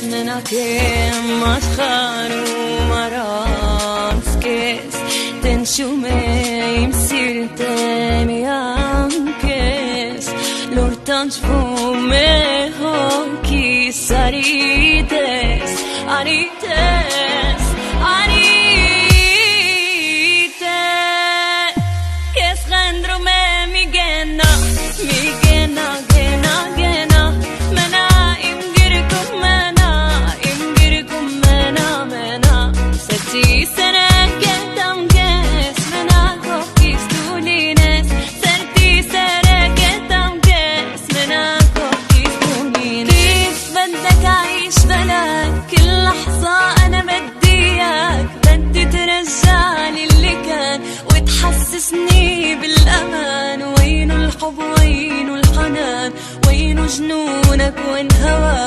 منك مسخر ومرانسكس تنشومي مسيرتني anches l'ortange fume hoki sarites arites arites kes gendro me mi gena gena gena mena imgirkum mena mena seti sene ketam kes mena kokis tulines serti sere ketam kes mena kokis tulines كيف بدك اعيش بلاك كل لحظة انا بديك بدي ترجعلي اللي كان وتحسسني بالامان وين الحب وين الحنان وين جنونك وين هواك